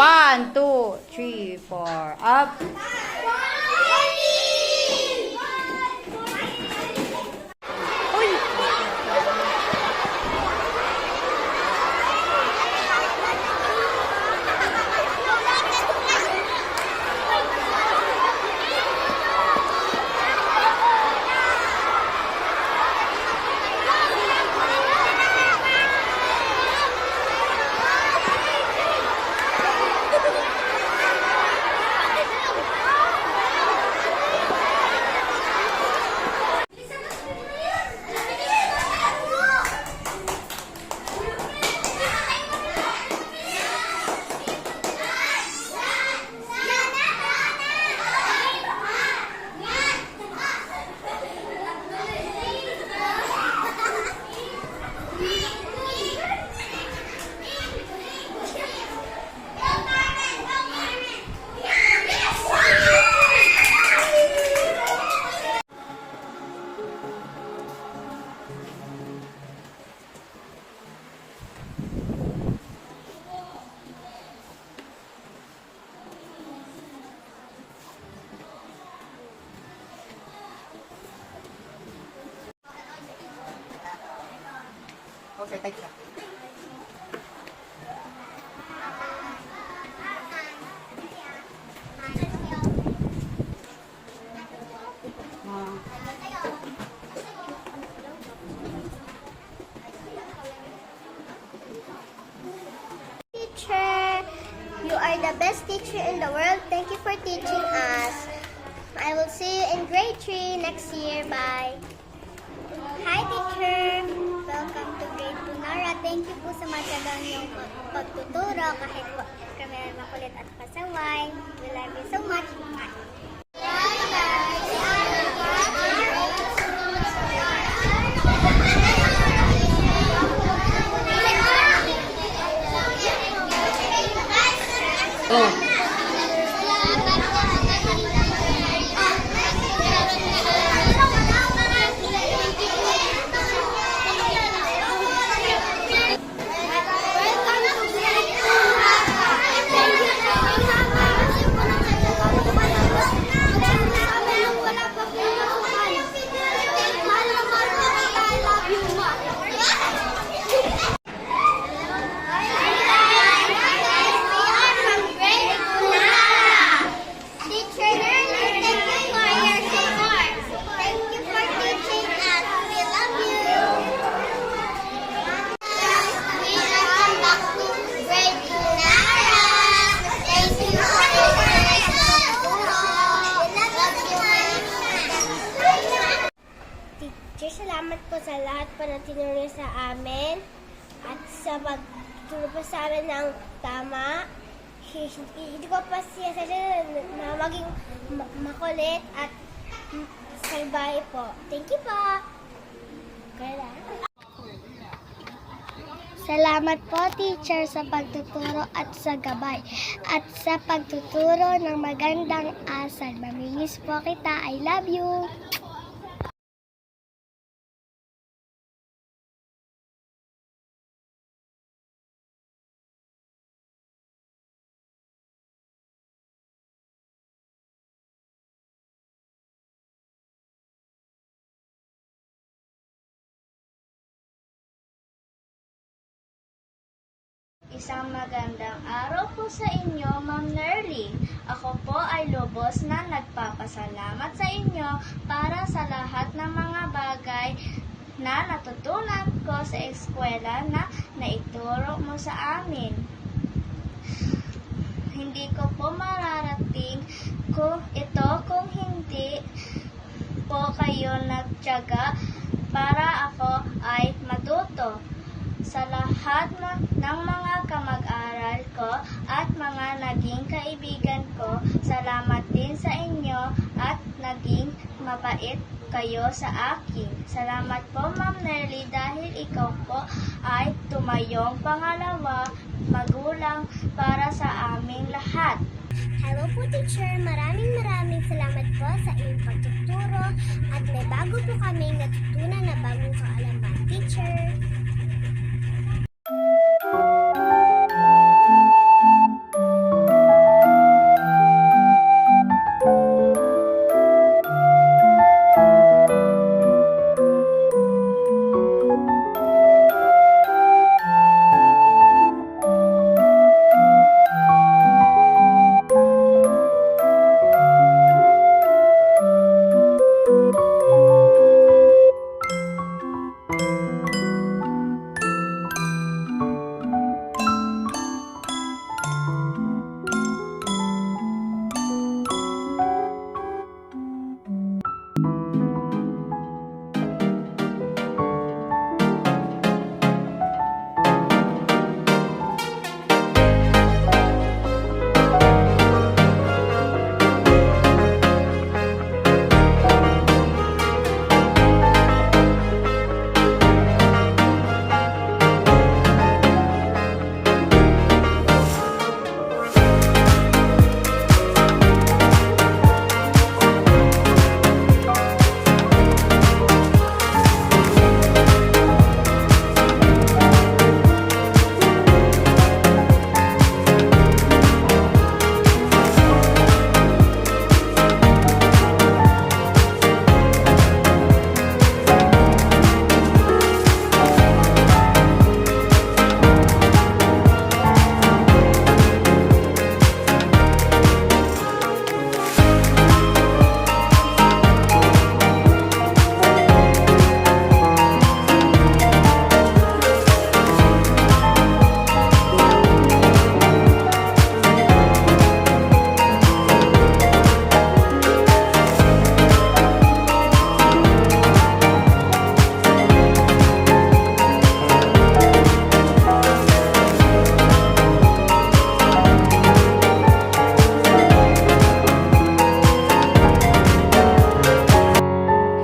One, two, three, four, up. Okay, thank you. Teacher, you are the best teacher in the world. Thank you for teaching us. I will see you in grade 3 next year. Bye. Hi, teacher. Welcome to grade 2, Nora. Thank you po sa matyagang yung pagtuturo kahit po kami makulit at pasaway. We love you so much. Bye. Oh. Salamat po sa lahat po na tinuro sa amin at sa pagturo po sa amin ng tama. Hindi ko pa siya na maging makulit at salbay po. Thank you po. Salamat po, teacher, sa pagtuturo at sa gabay at sa pagtuturo ng magandang asal. Mamimiss po kita. I love you. Isang magandang araw po sa inyo, Ma'am Nerly. Ako po ay lubos na nagpapasalamat sa inyo para sa lahat ng mga bagay na natutunan ko sa eskwela na naituro mo sa amin. Hindi ko po mararating ito kung hindi po kayo nagtiyaga para ako ay matuto. Sa lahat ng mga kamag-aral ko at mga naging kaibigan ko, salamat din sa inyo at naging mabait kayo sa akin. Salamat po, Ma'am Nerly, dahil ikaw po ay tumayong pangalawa magulang para sa aming lahat. Hello po, teacher. Maraming salamat po sa iyong pagtuturo at may bago po kaming natutunan na bagong kaalaman, teacher.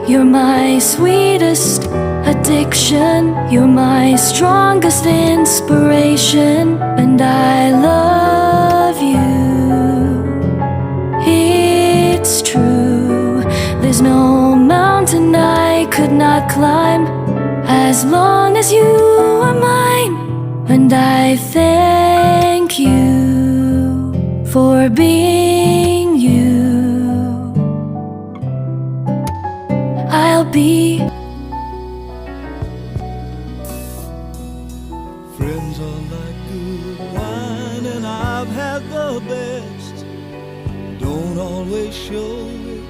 You're my sweetest addiction, you're my strongest inspiration, and I love you. It's true, there's no mountain I could not climb as long as you are mine, and I thank you for being you. I'll be Friends are like good wine, and I've had the best. Don't always show it,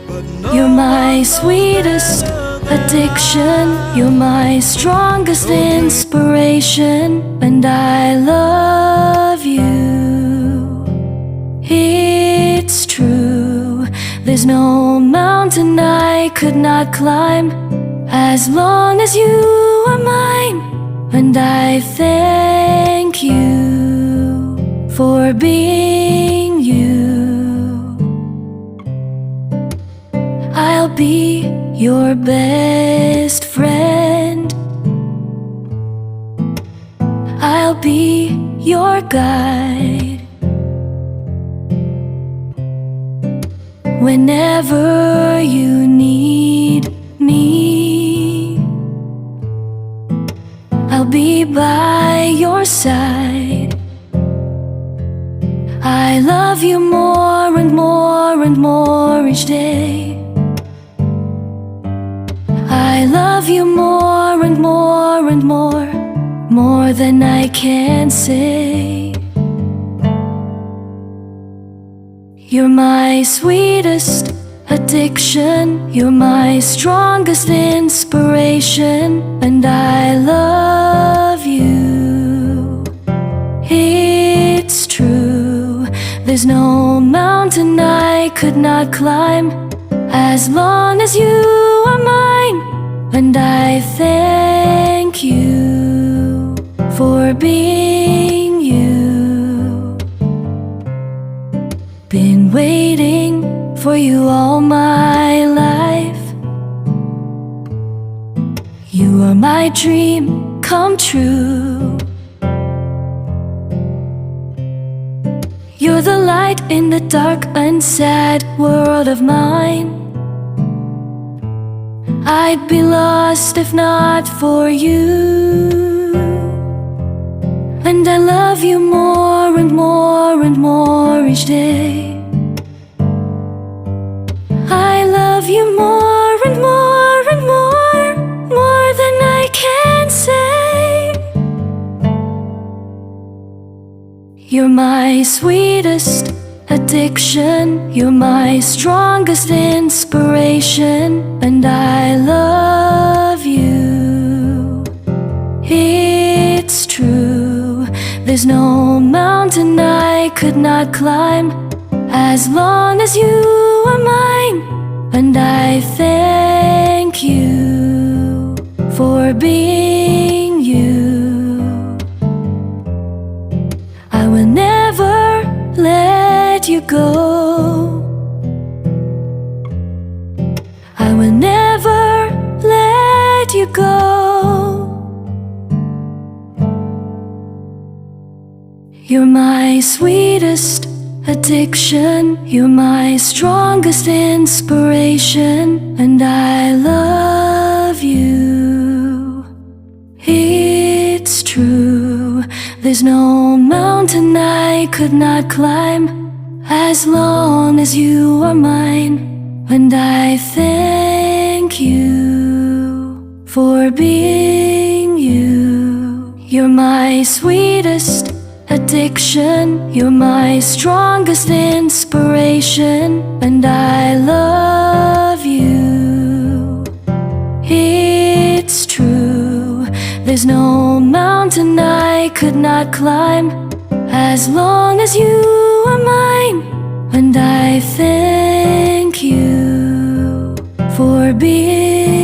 but no. You're my sweetest addiction, you're my strongest inspiration, and I love you. It's true, there's no mountain I could not climb as long as you are mine, and I thank you for being you. I'll be your best friend. I'll be your guide. Whenever you need me, I'll be by your side. I love you more and more and more each day. I love you more and more and more more than I can say. You're my sweetest addiction, you're my strongest inspiration, and I love you. It's true, there's no mountain I could not climb as long as you are mine, and I thank you for being you. Been waiting for you all my life. You are my dream come true. You're the light in the dark and sad world of mine. I'd be lost if not for you. And I love you more and more and more each day. I love you more and more and more than I can say. You're my sweetest addiction, you're my strongest inspiration, and I love you. It's true, there's no mountain I could not climb as long as you are mine, and I thank you for being you. I will never let you go. I will never let you go. You're my sweetest addiction, you're my strongest inspiration, and I love you. It's true, there's no mountain I could not climb as long as you are mine, and I thank you for being you. You're my sweetest addiction, you're my strongest inspiration, and I love you. It's true, there's no mountain I could not climb as long as you are mine, and I thank you for being